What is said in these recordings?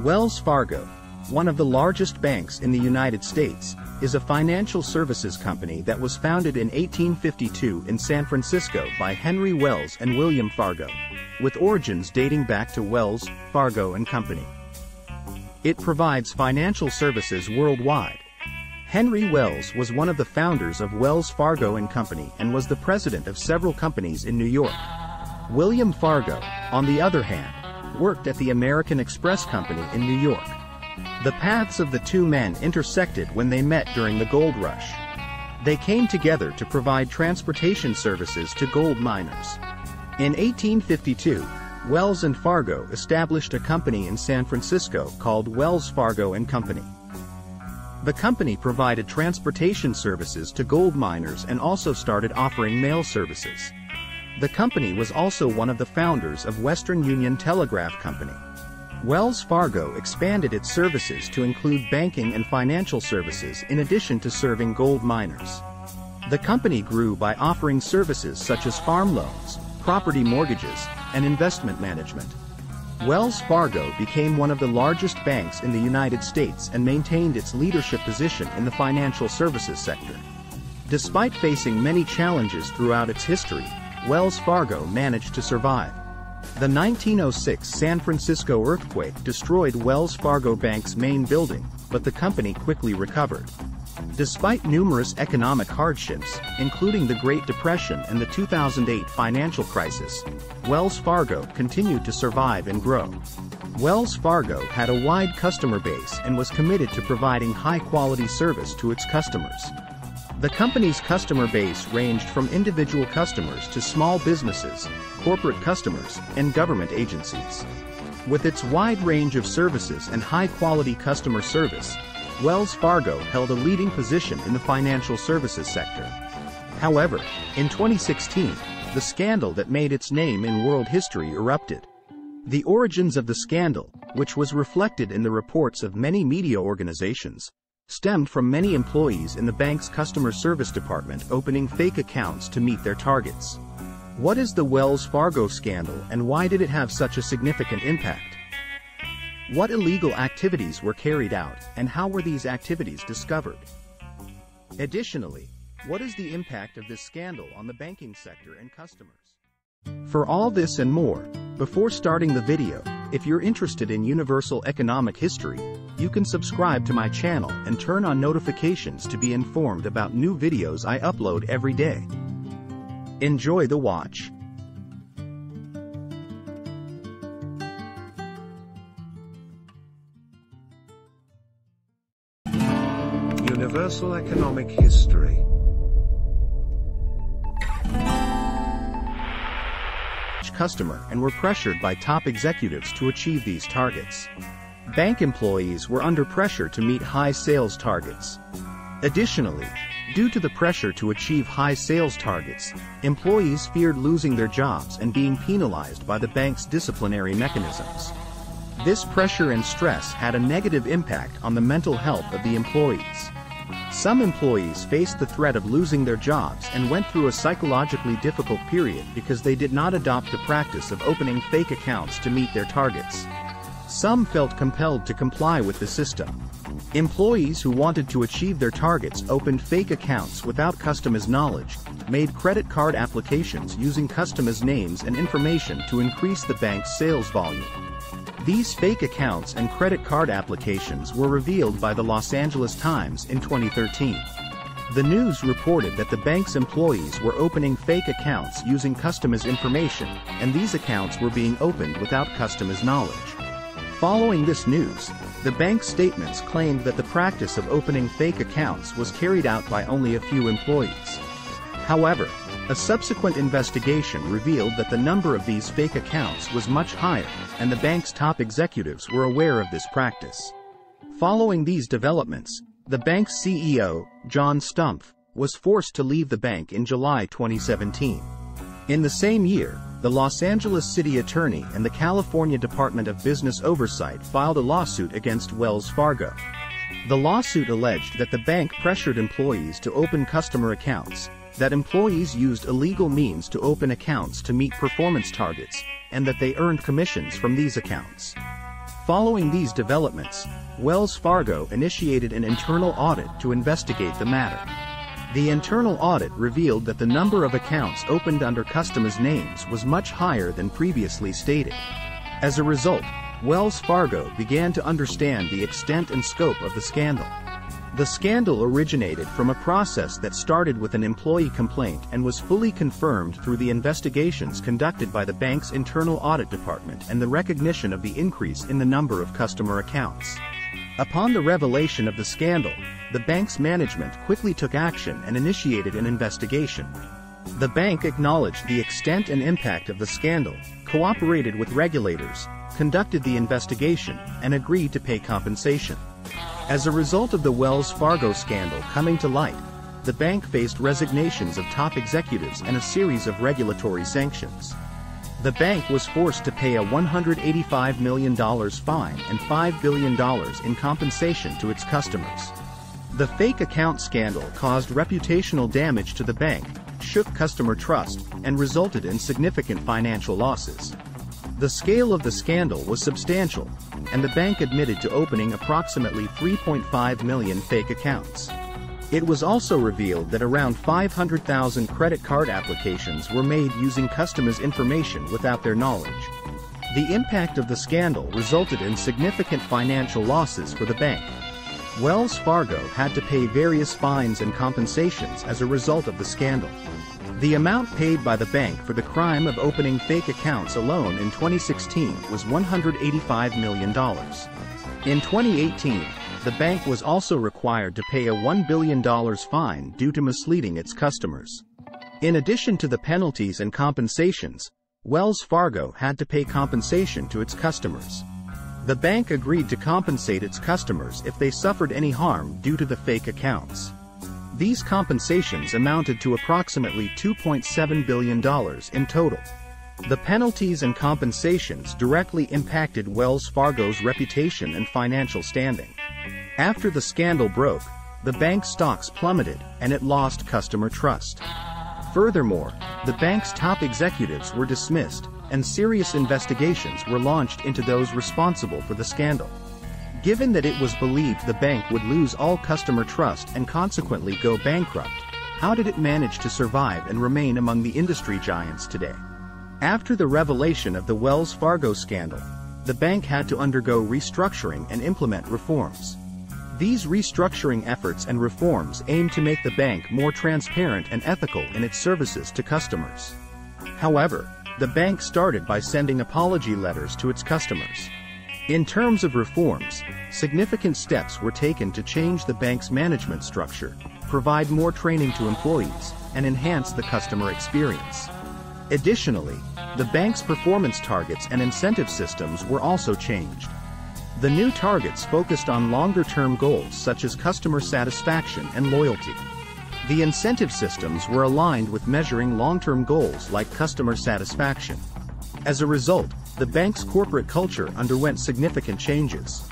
Wells Fargo, one of the largest banks in the United States, is a financial services company that was founded in 1852 in San Francisco by Henry Wells and William Fargo, with origins dating back to Wells, Fargo and Company. It provides financial services worldwide. Henry Wells was one of the founders of Wells Fargo and Company and was the president of several companies in New York. William Fargo, on the other hand, worked at the American Express Company in New York. The paths of the two men intersected when they met during the gold rush. They came together to provide transportation services to gold miners. In 1852, Wells and Fargo established a company in San Francisco called Wells Fargo and Company. The company provided transportation services to gold miners and also started offering mail services. The company was also one of the founders of Western Union Telegraph Company. Wells Fargo expanded its services to include banking and financial services in addition to serving gold miners. The company grew by offering services such as farm loans, property mortgages, and investment management. Wells Fargo became one of the largest banks in the United States and maintained its leadership position in the financial services sector. Despite facing many challenges throughout its history, Wells Fargo managed to survive. The 1906 San Francisco earthquake destroyed Wells Fargo Bank's main building, but the company quickly recovered. Despite numerous economic hardships, including the Great Depression and the 2008 financial crisis, Wells Fargo continued to survive and grow. Wells Fargo had a wide customer base and was committed to providing high-quality service to its customers. The company's customer base ranged from individual customers to small businesses, corporate customers, and government agencies. With its wide range of services and high-quality customer service, Wells Fargo held a leading position in the financial services sector. However, in 2016, the scandal that made its name in world history erupted. The origins of the scandal, which was reflected in the reports of many media organizations, stemmed from many employees in the bank's customer service department opening fake accounts to meet their targets. What is the Wells Fargo scandal and why did it have such a significant impact? What illegal activities were carried out and how were these activities discovered? Additionally, what is the impact of this scandal on the banking sector and customers? For all this and more, before starting the video, if you're interested in universal economic history, you can subscribe to my channel and turn on notifications to be informed about new videos I upload every day. Enjoy the watch. Universal economic history. Customer and were pressured by top executives to achieve these targets. Bank employees were under pressure to meet high sales targets. Additionally, due to the pressure to achieve high sales targets, employees feared losing their jobs and being penalized by the bank's disciplinary mechanisms. This pressure and stress had a negative impact on the mental health of the employees. Some employees faced the threat of losing their jobs and went through a psychologically difficult period because they did not adopt the practice of opening fake accounts to meet their targets. Some felt compelled to comply with the system. Employees who wanted to achieve their targets opened fake accounts without customers' knowledge, made credit card applications using customers' names and information to increase the bank's sales volume. These fake accounts and credit card applications were revealed by the Los Angeles Times in 2013. The news reported that the bank's employees were opening fake accounts using customers' information, and these accounts were being opened without customers' knowledge. Following this news, the bank's statements claimed that the practice of opening fake accounts was carried out by only a few employees. However, a subsequent investigation revealed that the number of these fake accounts was much higher, and the bank's top executives were aware of this practice. Following these developments, the bank's CEO, John Stumpf, was forced to leave the bank in July 2017. In the same year, the Los Angeles City Attorney and the California Department of Business Oversight filed a lawsuit against Wells Fargo. The lawsuit alleged that the bank pressured employees to open customer accounts, that employees used illegal means to open accounts to meet performance targets, and that they earned commissions from these accounts. Following these developments, Wells Fargo initiated an internal audit to investigate the matter. The internal audit revealed that the number of accounts opened under customers' names was much higher than previously stated. As a result, Wells Fargo began to understand the extent and scope of the scandal. The scandal originated from a process that started with an employee complaint and was fully confirmed through the investigations conducted by the bank's internal audit department and the recognition of the increase in the number of customer accounts. Upon the revelation of the scandal, the bank's management quickly took action and initiated an investigation. The bank acknowledged the extent and impact of the scandal, cooperated with regulators, conducted the investigation, and agreed to pay compensation. As a result of the Wells Fargo scandal coming to light, the bank faced resignations of top executives and a series of regulatory sanctions. The bank was forced to pay a $185 million fine and $5 billion in compensation to its customers. The fake account scandal caused reputational damage to the bank, shook customer trust, and resulted in significant financial losses. The scale of the scandal was substantial, and the bank admitted to opening approximately 3.5 million fake accounts. It was also revealed that around 500,000 credit card applications were made using customers' information without their knowledge. The impact of the scandal resulted in significant financial losses for the bank. Wells Fargo had to pay various fines and compensations as a result of the scandal. The amount paid by the bank for the crime of opening fake accounts alone in 2016 was $185 million. In 2018, the bank was also required to pay a $1 billion fine due to misleading its customers. In addition to the penalties and compensations, Wells Fargo had to pay compensation to its customers. The bank agreed to compensate its customers if they suffered any harm due to the fake accounts. These compensations amounted to approximately $2.7 billion in total. The penalties and compensations directly impacted Wells Fargo's reputation and financial standing. After the scandal broke, the bank's stocks plummeted and it lost customer trust. Furthermore, the bank's top executives were dismissed, and serious investigations were launched into those responsible for the scandal. Given that it was believed the bank would lose all customer trust and consequently go bankrupt, how did it manage to survive and remain among the industry giants today? After the revelation of the Wells Fargo scandal, the bank had to undergo restructuring and implement reforms. These restructuring efforts and reforms aim to make the bank more transparent and ethical in its services to customers. However, the bank started by sending apology letters to its customers. In terms of reforms, significant steps were taken to change the bank's management structure, provide more training to employees, and enhance the customer experience. Additionally, the bank's performance targets and incentive systems were also changed. The new targets focused on longer-term goals such as customer satisfaction and loyalty. The incentive systems were aligned with measuring long-term goals like customer satisfaction. As a result, the bank's corporate culture underwent significant changes.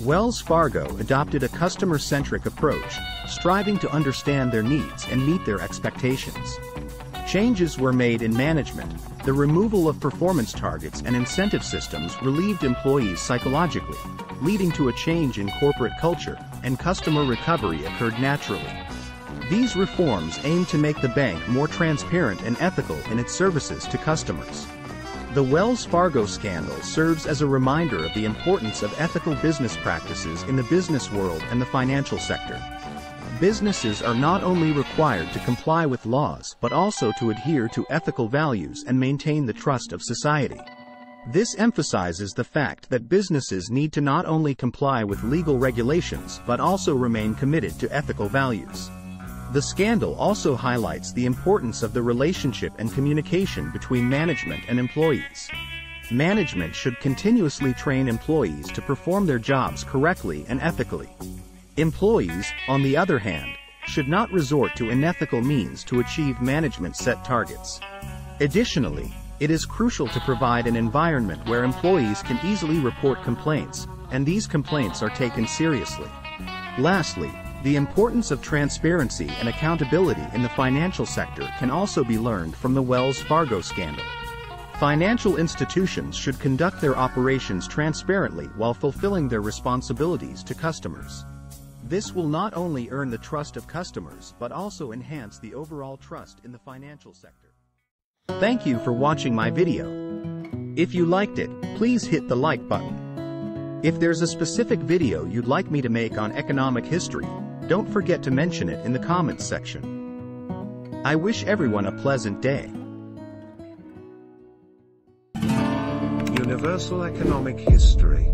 Wells Fargo adopted a customer-centric approach, striving to understand their needs and meet their expectations. Changes were made in management. The removal of performance targets and incentive systems relieved employees psychologically, leading to a change in corporate culture, and customer recovery occurred naturally. These reforms aim to make the bank more transparent and ethical in its services to customers. The Wells Fargo scandal serves as a reminder of the importance of ethical business practices in the business world and the financial sector. Businesses are not only required to comply with laws but also to adhere to ethical values and maintain the trust of society. This emphasizes the fact that businesses need to not only comply with legal regulations but also remain committed to ethical values. The scandal also highlights the importance of the relationship and communication between management and employees. Management should continuously train employees to perform their jobs correctly and ethically. Employees, on the other hand, should not resort to unethical means to achieve management-set targets. Additionally, it is crucial to provide an environment where employees can easily report complaints, and these complaints are taken seriously. Lastly, the importance of transparency and accountability in the financial sector can also be learned from the Wells Fargo scandal. Financial institutions should conduct their operations transparently while fulfilling their responsibilities to customers. This will not only earn the trust of customers but also enhance the overall trust in the financial sector. Thank you for watching my video. If you liked it, please hit the like button. If there's a specific video you'd like me to make on economic history, don't forget to mention it in the comments section. I wish everyone a pleasant day. Universal Economic History.